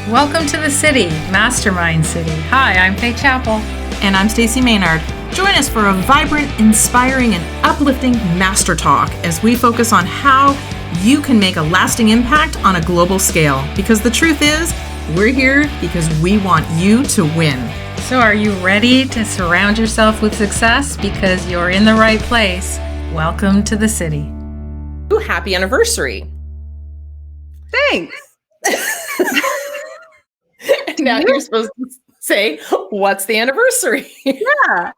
Welcome to the city, Mastermind City. Hi, I'm Faye Chappell. And I'm Stacey Maynard. Join us for a vibrant, inspiring, and uplifting master talk as we focus on how you can make a lasting impact on a global scale. Because the truth is, we're here because we want you to win. So are you ready to surround yourself with success? Because you're in the right place. Welcome to the city. Ooh, happy anniversary. Thanks. Now you're supposed to say, what's the anniversary? Yeah.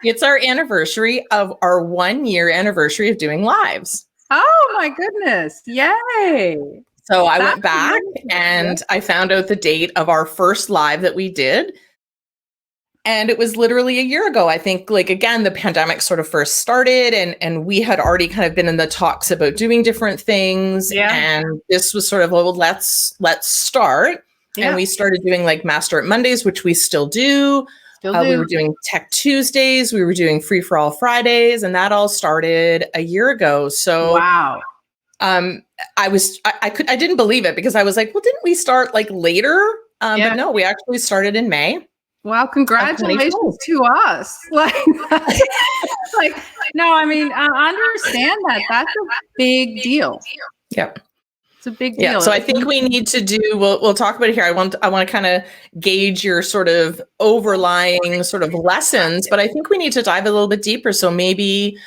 It's our anniversary of our 1 year anniversary of doing lives. Oh my goodness. Yay. So I went back and I found out the date of our first live that we did. And it was literally a year ago. I think, again, the pandemic sort of first started and we had already kind of been in the talks about doing different things. Yeah. And this was sort of, well, let's start. Yeah. And we started doing Master at Mondays, which we still do. We were doing Tech Tuesdays. We were doing Free for All Fridays. And that all started a year ago. So wow. I didn't believe it because I was like, well, didn't we start later? But no, we actually started in May. Well, congratulations to us. No, I mean, I understand that. That's a big deal. Yep. It's a big deal. Yeah. So I think we need to do, we'll talk about it here. I want to kind of gauge your sort of overlying sort of lessons, but I think we need to dive a little bit deeper. So maybe,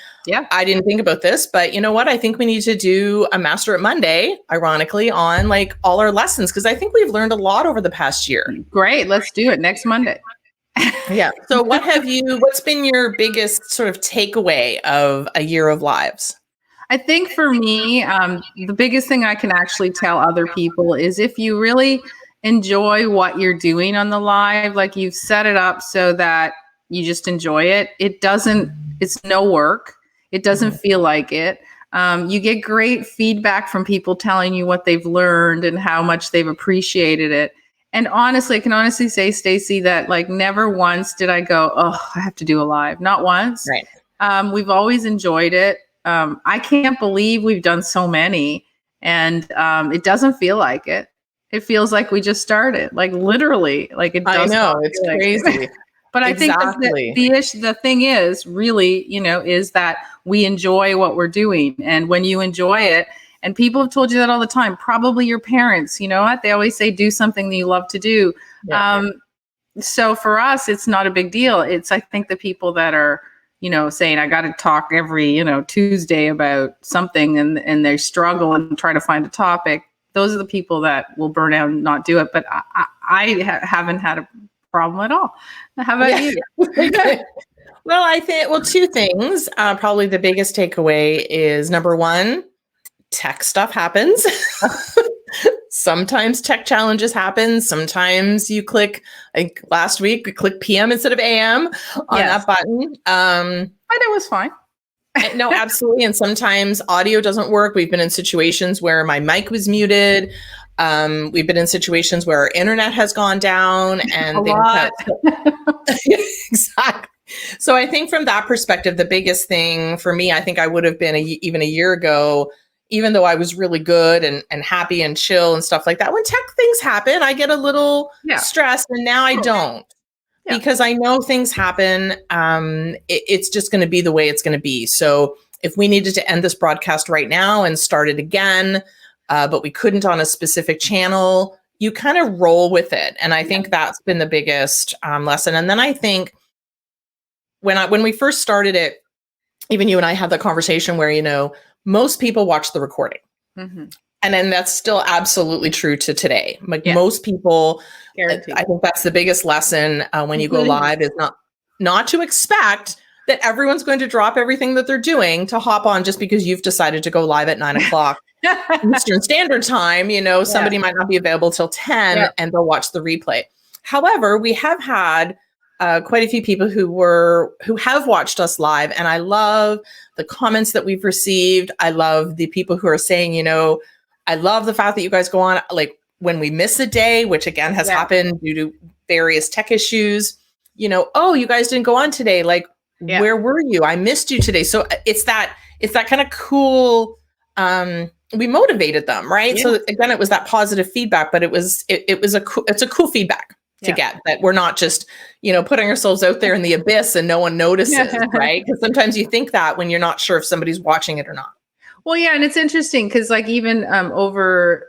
I didn't think about this, but you know what? I think we need to do a Master at Monday, ironically, on all our lessons, because I think we've learned a lot over the past year. Great. Let's do it next Monday. Yeah. So what's been your biggest sort of takeaway of a year of lives? I think for me, the biggest thing I can actually tell other people is if you really enjoy what you're doing on the live, you've set it up so that you just enjoy it. It's no work. It doesn't feel like it. You get great feedback from people telling you what they've learned and how much they've appreciated it. And honestly, I can honestly say, Stacey, that never once did I go, oh, I have to do a live. Not once. Right. We've always enjoyed it. I can't believe we've done so many, and it doesn't feel like it. It feels like we just started, literally, it does. I know, it's crazy. But I think the thing is really, is that we enjoy what we're doing. And when you enjoy it, and people have told you that all the time, probably your parents, you know what? They always say, do something that you love to do. Yeah. So for us, it's not a big deal. It's, I think, the people that are, saying I got to talk every, Tuesday about something and they struggle and try to find a topic. Those are the people that will burn out and not do it. But I haven't had a problem at all. How about you? Well, I think, two things. Probably the biggest takeaway is number one, tech stuff happens. Sometimes tech challenges happen. Sometimes you click, last week, we clicked PM instead of AM on that button. And it was fine. No, absolutely. And sometimes audio doesn't work. We've been in situations where my mic was muted. We've been in situations where our internet has gone down and exactly. So I think from that perspective, the biggest thing for me, I think I would have been even a year ago, even though I was really good and happy and chill and stuff like that. When tech things happen, I get a little stressed, and now I don't because I know things happen. It's just going to be the way it's going to be. So if we needed to end this broadcast right now and start it again, but we couldn't on a specific channel, you kind of roll with it. And I think that's been the biggest lesson. And then I think when we first started it, even you and I had the conversation where, most people watch the recording. Mm-hmm. And then that's still absolutely true to today. Most people, guaranteed. I think that's the biggest lesson when you go live is not to expect that everyone's going to drop everything that they're doing to hop on just because you've decided to go live at 9:00 Eastern Standard Time. Somebody might not be available till 10 and they'll watch the replay. However, we have had quite a few people who have watched us live, and I love the comments that we've received. I love the people who are saying, I love the fact that you guys go on, when we miss a day, which again has happened due to various tech issues, oh, you guys didn't go on today. Where were you? I missed you today. So it's that kind of cool we motivated them, right? Yeah. So again, it was that positive feedback, but it's a cool feedback to get, that we're not just, putting ourselves out there in the abyss and no one notices, right? Because sometimes you think that when you're not sure if somebody's watching it or not. Well, yeah, and it's interesting because like even over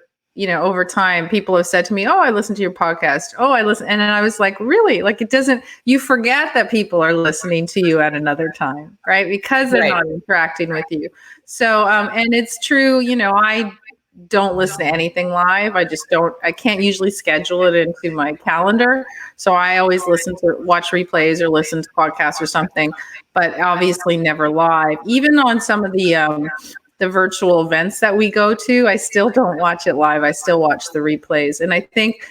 time, people have said to me, "Oh, I listen to your podcast. Oh, I listen," and then I was like, "Really?" Like it doesn't. You forget that people are listening to you at another time, right? Because they're not interacting with you. So, and it's true. I don't listen to anything live. I just don't. I can't usually schedule it into my calendar. So I always watch replays or listen to podcasts or something, but obviously never live. Even on some of the virtual events that we go to, I still don't watch it live. I still watch the replays. And I think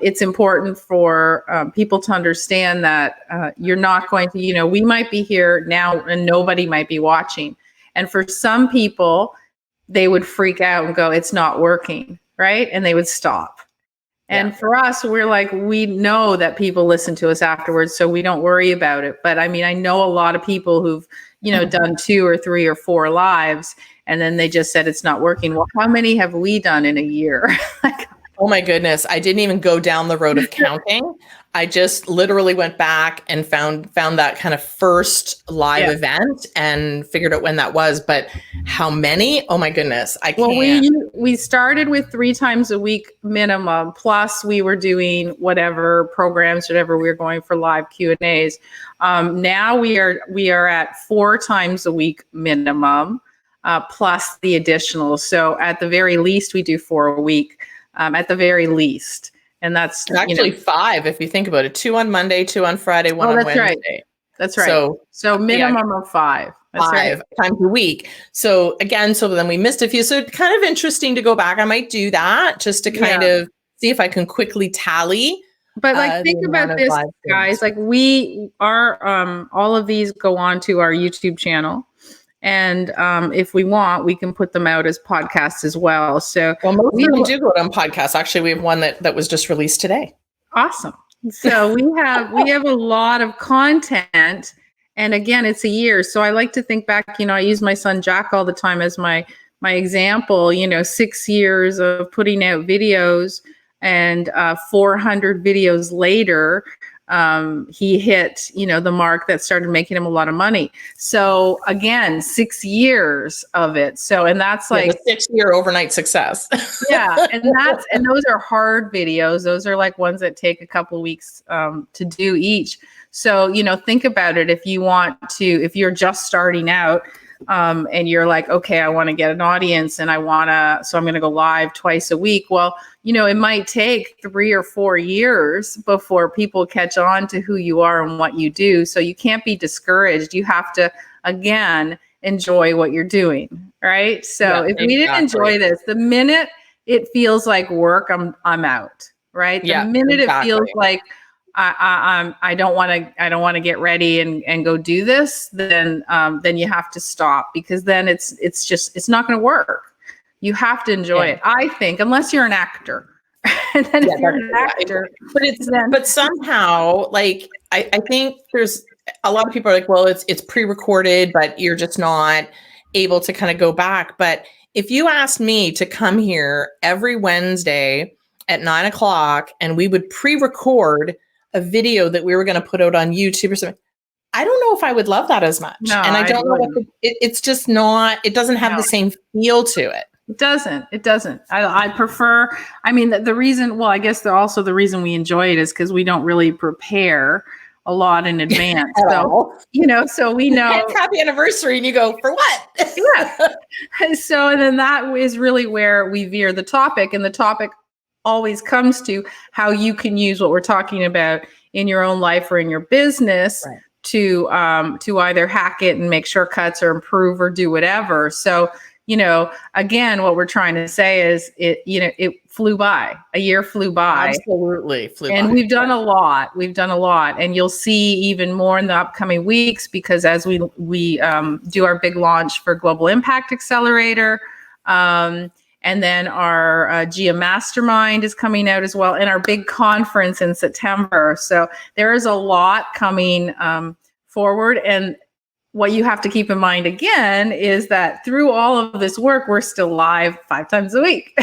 it's important for people to understand that you're not going to, we might be here now and nobody might be watching. And for some people, they would freak out and go, it's not working, right? And they would stop. And for us, we're like, we know that people listen to us afterwards, so we don't worry about it. But I mean, I know a lot of people who've, done 2 or 3 or 4 lives, and then they just said it's not working. Well, how many have we done in a year? Oh my goodness. I didn't even go down the road of counting. I just literally went back and found that kind of first live event and figured out when that was. But how many? Oh my goodness. I can't. Well, we started with 3 times a week minimum. Plus we were doing whatever programs, whatever we were going for live Q&As. Now we are at 4 times a week minimum, plus the additional. So at the very least, we do 4 a week. At the very least. And that's actually 5 if you think about it. 2 on Monday, 2 on Friday, 1 on Wednesday. Right. That's right. So minimum of 5. That's 5 times a week. So again, so then we missed a few. So it's kind of interesting to go back. I might do that just to kind of see if I can quickly tally. But like, think about this, guys. Like we are, all of these go on to our YouTube channel. And if we want, we can put them out as podcasts as well. So most of them do go on podcasts. Actually, we have one that was just released today. Awesome. So we have a lot of content. And again, it's a year. So I like to think back, I use my son Jack all the time as my example, 6 years of putting out videos, and 400 videos later, he hit, the mark that started making him a lot of money. So again, 6 years of it. So, and that's like a 6-year overnight success. and those are hard videos. Those are like ones that take a couple weeks, to do each. So, think about it. If you're just starting out, and you're like, okay, I want to get an audience and so I'm going to go live twice a week. Well, it might take 3 or 4 years before people catch on to who you are and what you do. So you can't be discouraged. You have to, again, enjoy what you're doing. Right. So if we didn't enjoy this, the minute it feels like work, I'm out. Right. The minute it feels like I don't want to get ready and go do this, then you have to stop, because then it's not going to work. You have to enjoy it, I think, unless you're an actor. And then if you're an actor, but somehow, like, I think there's a lot of people are like, well, it's pre-recorded, but you're just not able to kind of go back. But if you asked me to come here every Wednesday at 9:00 and we would pre-record a video that we were going to put out on YouTube or something, I don't know if I would love that as much. No, and I don't know if it's just not, it doesn't have the same feel to it. It doesn't. I prefer, the reason, well, I guess the reason we enjoy it is because we don't really prepare a lot in advance. So we know it's happy anniversary and you go, for what? So, and then that is really where we veer the topic, and the topic always comes to how you can use what we're talking about in your own life or in your business to either hack it and make shortcuts or improve or do whatever. So, again, what we're trying to say is it flew by. A year flew by. Absolutely flew by. And we've done a lot. And you'll see even more in the upcoming weeks, because as we do our big launch for Global Impact Accelerator, and then our GIA Mastermind is coming out as well, and our big conference in September. So there is a lot coming forward. And what you have to keep in mind again is that through all of this work, we're still live 5 times a week.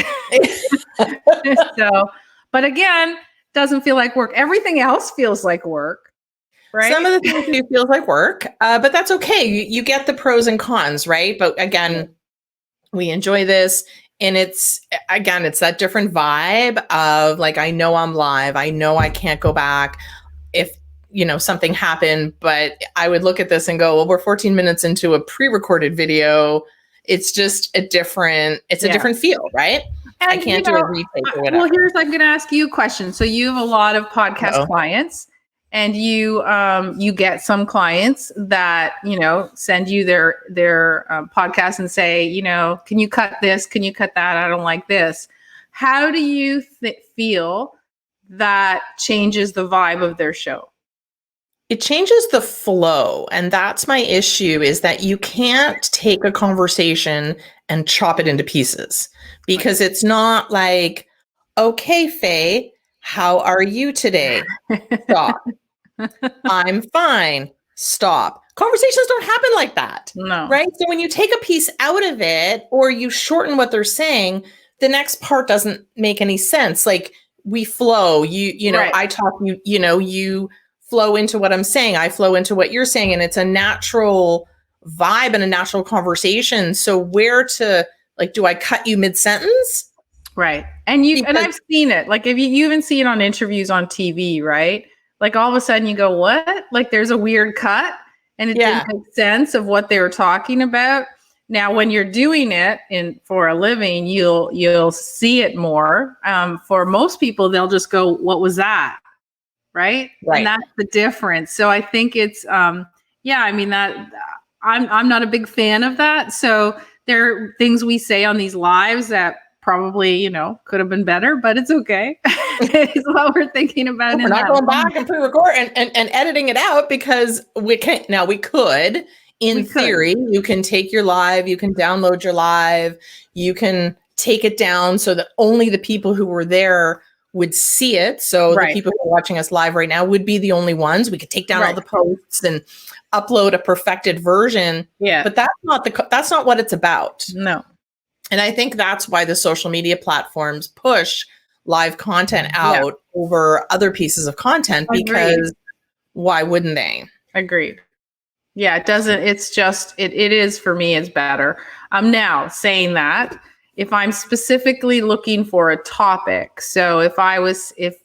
So, but again, doesn't feel like work. Everything else feels like work, right? Some of the things do feel like work, but that's okay. You get the pros and cons, right? But again, we enjoy this. And it's that different vibe of like, I know I'm live. I know I can't go back if, something happened, but I would look at this and go, well, we're 14 minutes into a pre-recorded video. It's just a different feel, right? And I can't do a retake or whatever. Well, I'm going to ask you a question. So you have a lot of podcast clients, and you get some clients that send you their podcast and say, can you cut this? Can you cut that? I don't like this. How do you feel that changes the vibe of their show? It changes the flow. And that's my issue, is that you can't take a conversation and chop it into pieces, because it's not like, okay, Faye, how are you today? Stop. I'm fine. Stop. Conversations don't happen like that. No. Right? So when you take a piece out of it, or you shorten what they're saying, the next part doesn't make any sense. Like, we flow. Right. I talk, you flow into what I'm saying. I flow into what you're saying. And it's a natural vibe and a natural conversation. So where to, like, do I cut you mid-sentence? Right. And I've seen it. Like, if you even see it on interviews on TV, right? Like, all of a sudden you go, what? Like, there's a weird cut, and it didn't make sense of what they were talking about. Now, when you're doing it for a living, you'll see it more. For most people, they'll just go, what was that? Right. And that's the difference. So I think it's, that I'm not a big fan of that. So there are things we say on these lives that probably, could have been better, but it's okay. It's what we're thinking about. We're not going back and pre-record and editing it out, because we can't. Now we could, in theory, you can take your live, you can download your live, you can take it down so that only the people who were there would see it. So the people who are watching us live right now would be the only ones. We could take down all the posts and upload a perfected version. Yeah. But that's not what it's about. No. And I think that's why the social media platforms push live content out over other pieces of content, because why wouldn't they? Agreed. Yeah, it doesn't. It's just, it is, for me, it's better. Now, saying that, if I'm specifically looking for a topic, so if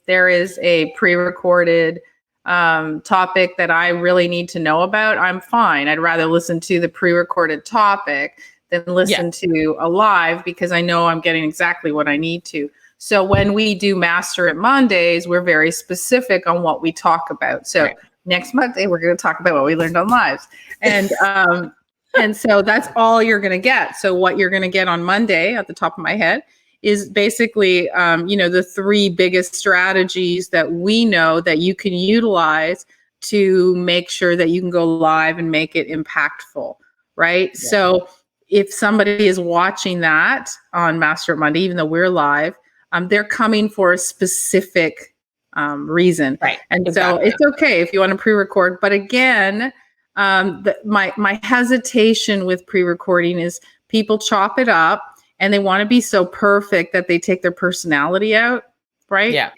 there is a pre-recorded topic that I really need to know about, I'm fine. I'd rather listen to the pre-recorded topic than listen to a live, because I know I'm getting exactly what I need to. So when we do Master It Mondays, we're very specific on what we talk about. So next Monday, we're going to talk about what we learned on lives. And and so that's all you're going to get. So what you're going to get on Monday, at the top of my head, is basically, the 3 biggest strategies that we know that you can utilize to make sure that you can go live and make it impactful, right? Yeah. So if somebody is watching that on Master It Monday, even though we're live, they're coming for a specific reason. Right. And so it's okay if you want to pre-record. But again, my hesitation with pre-recording is people chop it up and they want to be so perfect that they take their personality out. Right. Yeah.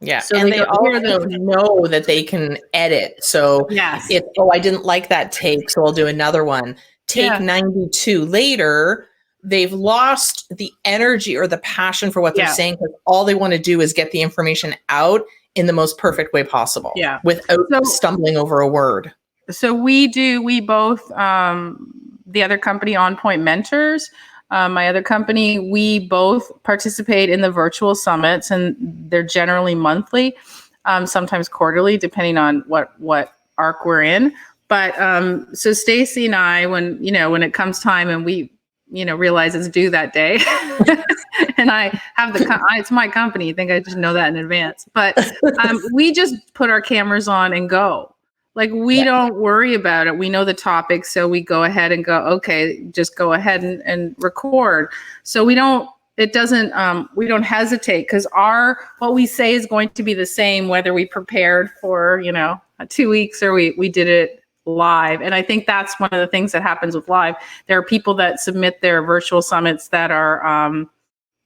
Yeah. So and they also know that they can edit. So if, I didn't like that take, so I'll do another one. Take 92 later, they've lost the energy or the passion for what they're saying, because all they want to do is get the information out in the most perfect way possible, without stumbling over a word. So we both, the other company, On Point Mentors, my other company, we both participate in the virtual summits, and they're generally monthly, sometimes quarterly, depending on what arc we're in. But so Stacy and I, when it comes time and we, realize it's due that day, and I have it's my company. I think I just know that in advance. But we just put our cameras on and go. Like, we don't worry about it. We know the topic, so we go ahead and go, okay, just go ahead and record. So we don't hesitate, because what we say is going to be the same, whether we prepared for, 2 weeks or we did it live. And I think that's one of the things that happens with live. There are people that submit their virtual summits that are,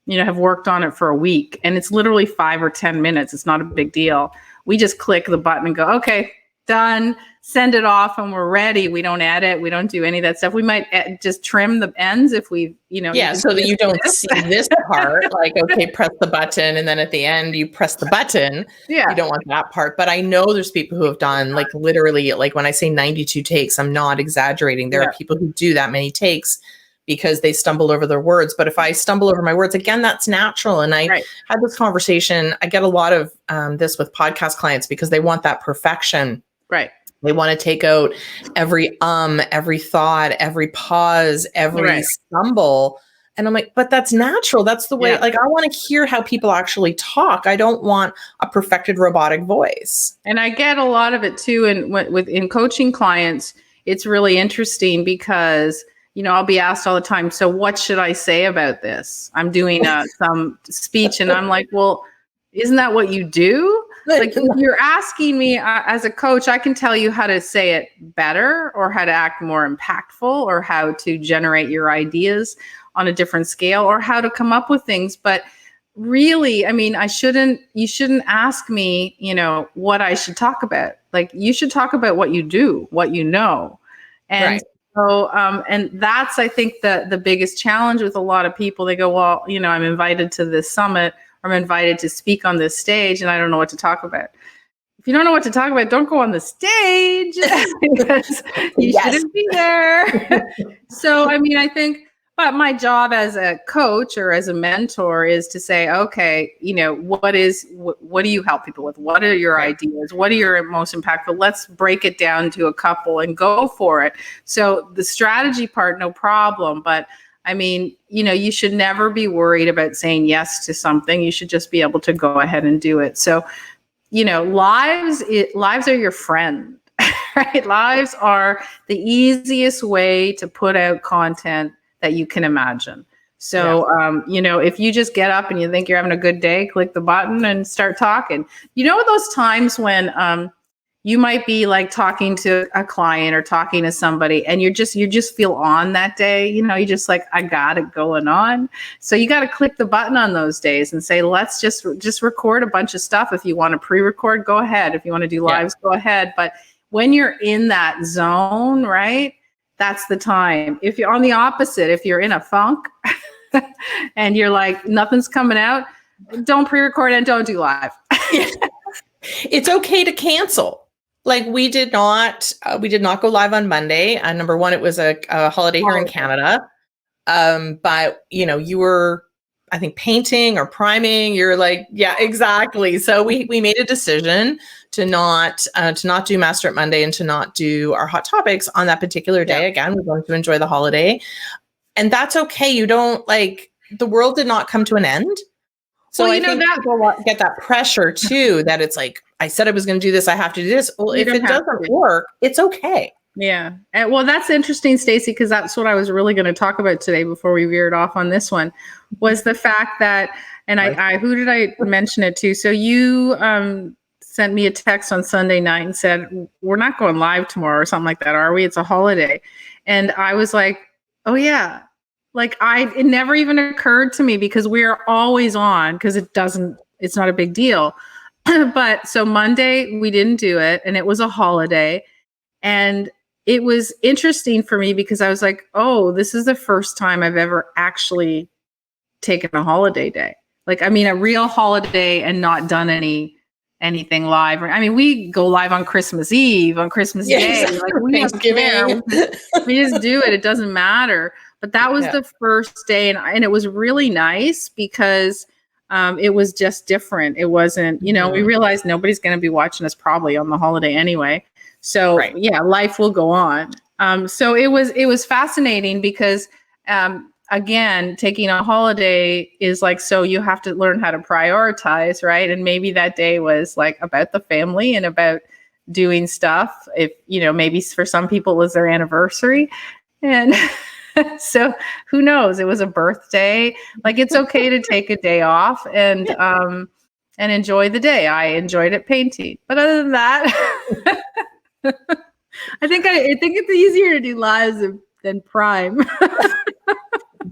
have worked on it for a week, and it's literally 5 or 10 minutes. It's not a big deal. We just click the button and go, okay, done, send it off, and we're ready. We don't edit. We don't do any of that stuff. We might just trim the ends if we, so that you don't see this part, like, okay, press the button. And then at the end you press the button. Yeah. You don't want that part. But I know there's people who have done like literally, like when I say 92 takes, I'm not exaggerating. There are people who do that many takes because they stumble over their words. But if I stumble over my words, again, that's natural. And I had this conversation. I get a lot of this with podcast clients because they want that perfection. Right. They want to take out every every thought, every pause, every stumble. And I'm like, but that's natural. That's the way, like, I want to hear how people actually talk. I don't want a perfected robotic voice. And I get a lot of it too. And in coaching clients, it's really interesting because, I'll be asked all the time, so what should I say about this? I'm doing some speech and I'm like, well, isn't that what you do? Like, you're asking me as a coach, I can tell you how to say it better or how to act more impactful or how to generate your ideas on a different scale or how to come up with things. But really, I mean, you shouldn't ask me, what I should talk about. Like, you should talk about what you do, what you know. And so, and that's, I think, the biggest challenge with a lot of people. They go, well, I'm invited to this summit, I'm invited to speak on this stage, and I don't know what to talk about. If you don't know what to talk about, don't go on the stage because you shouldn't be there. So, I mean, I think, but my job as a coach or as a mentor is to say, okay, what do you help people with? What are your ideas? What are your most impactful? Let's break it down to a couple and go for it. So the strategy part, no problem. But I mean, you should never be worried about saying yes to something. You should just be able to go ahead and do it. So, lives are your friend, right? Lives are the easiest way to put out content that you can imagine. So, if you just get up and you think you're having a good day, click the button and start talking. Those times when you might be like talking to a client or talking to somebody and you just feel on that day, you just like, I got it going on. So you got to click the button on those days and say, let's just record a bunch of stuff. If you want to pre-record, go ahead. If you want to do lives, go ahead. But when you're in that zone, right, that's the time. If you're on the opposite, if you're in a funk and you're like, nothing's coming out, don't pre-record and don't do live. It's okay to cancel. Like, we did not go live on Monday. Number one, it was a holiday here in Canada. But you were, I think, painting or priming. You're like, yeah, exactly. So we made a decision to not do Master at Monday and to not do our hot topics on that particular day. Yeah. Again, we're going to enjoy the holiday, and that's okay. You don't, like, the world did not come to an end. So I think people get that pressure too, that it's like, I said I was going to do this, I have to do this. Well, if it doesn't work, it's okay. Yeah. And, well, that's interesting, Stacey, because that's what I was really going to talk about today before we veered off on this one, was the fact that, and I who did I mention it to? So you sent me a text on Sunday night and said, we're not going live tomorrow or something like that, are we? It's a holiday. And I was like, oh yeah. Like, it never even occurred to me because we're always on, because it's not a big deal. But so Monday we didn't do it, and it was a holiday. And it was interesting for me because I was like, oh, this is the first time I've ever actually taken a holiday day. Like, I mean, a real holiday and not done anything live. I mean, we go live on Christmas Eve, on Christmas Day. Exactly. Like, we don't care. We just do it. It doesn't matter. But that was the first day. And it was really nice because it was just different. It wasn't, we realized nobody's going to be watching us probably on the holiday anyway. So life will go on. So it was fascinating because, again, taking a holiday is like, so you have to learn how to prioritize, right? And maybe that day was like about the family and about doing stuff. If, maybe for some people it was their anniversary. And so who knows? It was a birthday. Like, it's okay to take a day off and enjoy the day. I enjoyed it painting. But other than that, I think it's easier to do lives than Prime.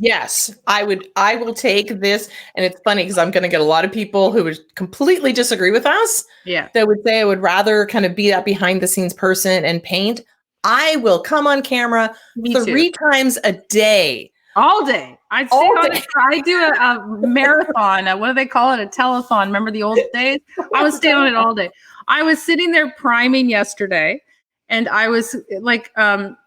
Yes, I will take this. And it's funny because I'm going to get a lot of people who would completely disagree with us. Yeah. That would say I would rather kind of be that behind the scenes person and paint. I will come on camera Me 3 too. times a day. All day. I'd stay All on day. it. I do a marathon. What do they call it? A telethon. Remember the old days? I would stay on it all day. I was sitting there priming yesterday, and I was like,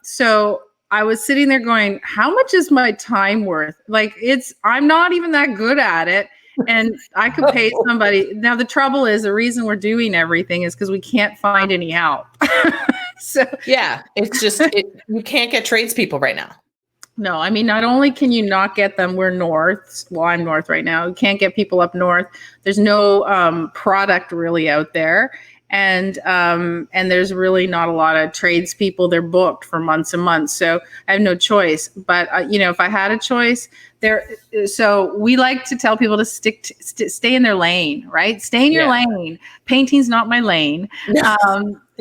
so I was sitting there going, how much is my time worth? Like, I'm not even that good at it. And I could pay somebody. Now, the trouble is, the reason we're doing everything is because we can't find any help. So yeah, it's just, you can't get tradespeople right now. No, I mean, not only can you not get them, we're north. Well, I'm north right now. You can't get people up north. There's no product really out there. And there's really not a lot of tradespeople. They're booked for months and months. So I have no choice. But, if I had a choice, so we like to tell people to stay in their lane, right? Stay in your lane. Painting's not my lane.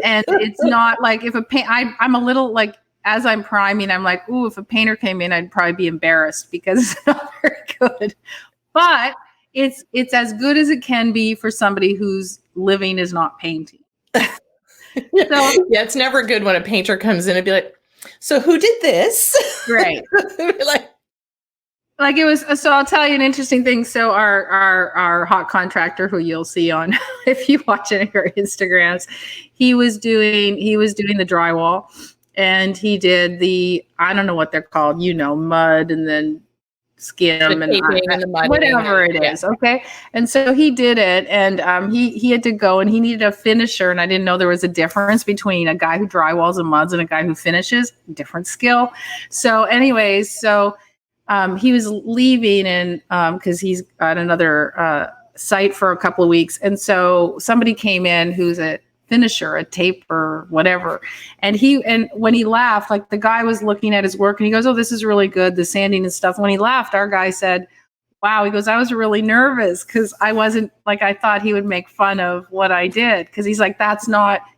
And it's not like if I'm a little like, as I'm priming, I'm like, ooh, if a painter came in, I'd probably be embarrassed because it's not very good. But it's as good as it can be for somebody whose living is not painting. So, yeah, it's never good when a painter comes in and be like, so who did this? Right. Like it was, so I'll tell you an interesting thing. So our hot contractor, who you'll see on, if you watch any of our Instagrams, he was doing the drywall. And he did I don't know what they're called, mud and then skim and whatever it is. Okay. And so he did it, and he had to go, and he needed a finisher. And I didn't know there was a difference between a guy who drywalls and muds and a guy who finishes. Different skill. So anyways, he was leaving, and because he's at another site for a couple of weeks. And so somebody came in who's a finisher, a tape or whatever. And when he laughed, like the guy was looking at his work and he goes, oh, this is really good, the sanding and stuff. When he laughed, our guy said, wow, he goes, I was really nervous because I wasn't like, I thought he would make fun of what I did. Cause he's like,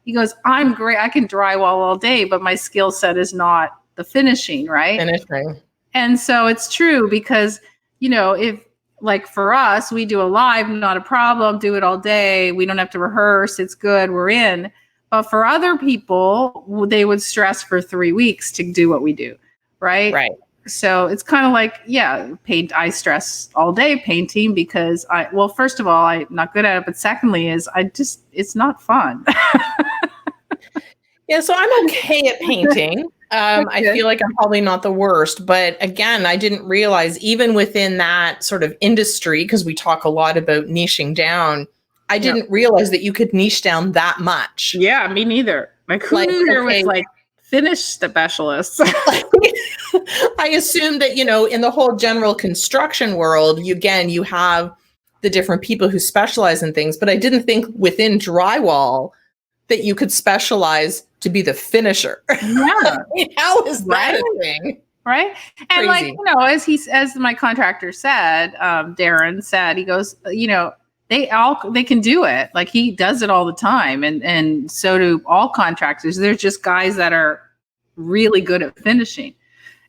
he goes, I'm great. I can drywall all day, but my skill set is not the finishing, right? Finishing. And so it's true because, if, like for us, we do a live, not a problem, do it all day. We don't have to rehearse. It's good. We're in. But for other people, they would stress for 3 weeks to do what we do. Right. Right. So it's kind of like, I stress all day painting because first of all, I'm not good at it. But secondly it's not fun. Yeah. So I'm okay at painting. I feel like I'm probably not the worst, but again, I didn't realize even within that sort of industry, because we talk a lot about niching down, I didn't realize that you could niche down that much. Yeah, me neither. Like who knew there was like finish specialists? I assume that, in the whole general construction world, you have the different people who specialize in things, but I didn't think within drywall that you could specialize to be the finisher. Yeah. How is that a thing? Right. And crazy. As my contractor said, Darren said, he goes, they can do it. Like he does it all the time. And so do all contractors. They're just guys that are really good at finishing.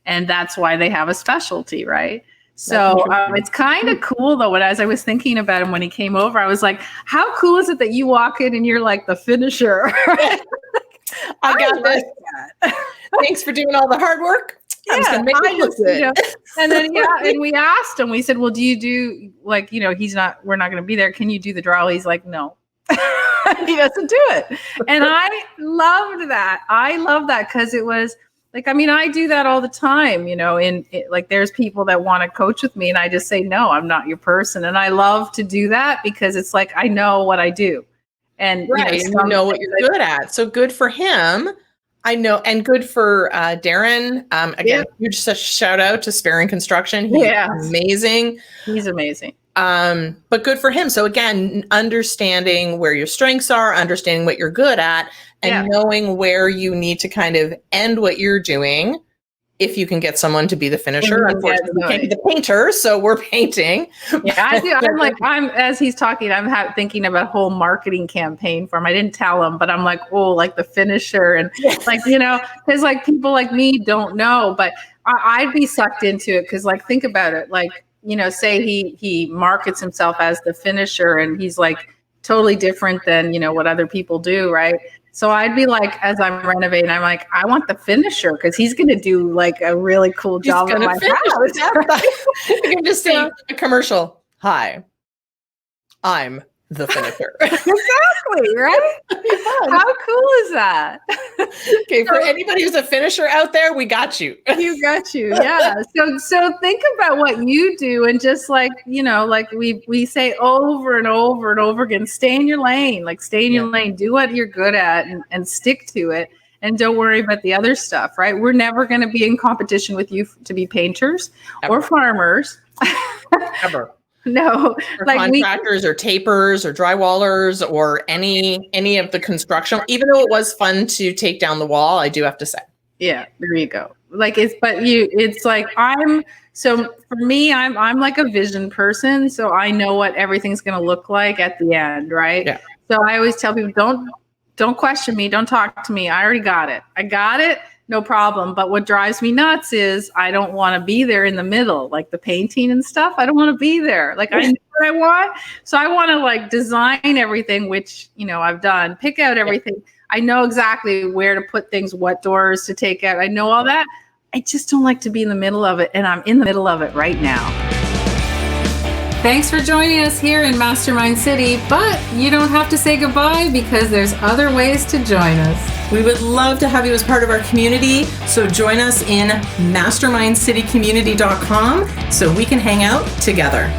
And that's why they have a specialty. Right. So it's kind of cool though. But as I was thinking about him when he came over, I was like, how cool is it that you walk in and you're like the finisher? I got this. Thanks for doing all the hard work. I'm just gonna make it look good. And then and we asked him. We said, "Well, do you do like we're not going to be there. Can you do the drywall?" He's like, "No." He doesn't do it, and I loved that. I love that because it was like, I do that all the time. Like there's people that want to coach with me, and I just say, "No, I'm not your person." And I love to do that because it's like I know what I do. And you know what you're good at. So good for him. I know. And good for Darren. Again, huge shout out to Sparing Construction. He's amazing. He's amazing. But good for him. So again, understanding where your strengths are, understanding what you're good at, and knowing where you need to kind of end what you're doing if you can get someone to be the finisher. Unfortunately, we can't be the painter, so we're painting. Yeah, I do. I'm as he's talking, I'm thinking about a whole marketing campaign for him. I didn't tell him, but I'm like, oh, like the finisher, and like, you know, because like people like me don't know, but I'd be sucked into it because like think about it, like, you know, say he markets himself as the finisher, and he's like totally different than, you know, what other people do, right? So I'd be like, as I'm renovating, I'm like, I want the finisher because he's going to do like a really cool job in my house. You can just say a commercial. Hi, I'm the finisher. Exactly, right? How cool is that? Okay, for anybody who's a finisher out there, we got you. You got you. Yeah. So think about what you do, and just like, you know, like we say over and over and over again, stay in your lane, like stay in your lane, do what you're good at and stick to it. And don't worry about the other stuff, right? We're never going to be in competition with you to be painters or farmers. Ever. No, or like contractors or tapers or drywallers or any of the construction. Even though it was fun to take down the wall, I do have to say. Yeah, there you go. Like it's like so for me, I'm like a vision person, so I know what everything's going to look like at the end, right? Yeah. So I always tell people, don't question me, don't talk to me. I already got it. I got it. No problem. But what drives me nuts is I don't want to be there in the middle, like the painting and stuff. I don't want to be there. Like I know what I want. So I want to like design everything, which, you know, I've done, pick out everything. Yeah. I know exactly where to put things, what doors to take out. I know all that. I just don't like to be in the middle of it. And I'm in the middle of it right now. Thanks for joining us here in Mastermind City, but you don't have to say goodbye because there's other ways to join us. We would love to have you as part of our community, so join us in mastermindcitycommunity.com so we can hang out together.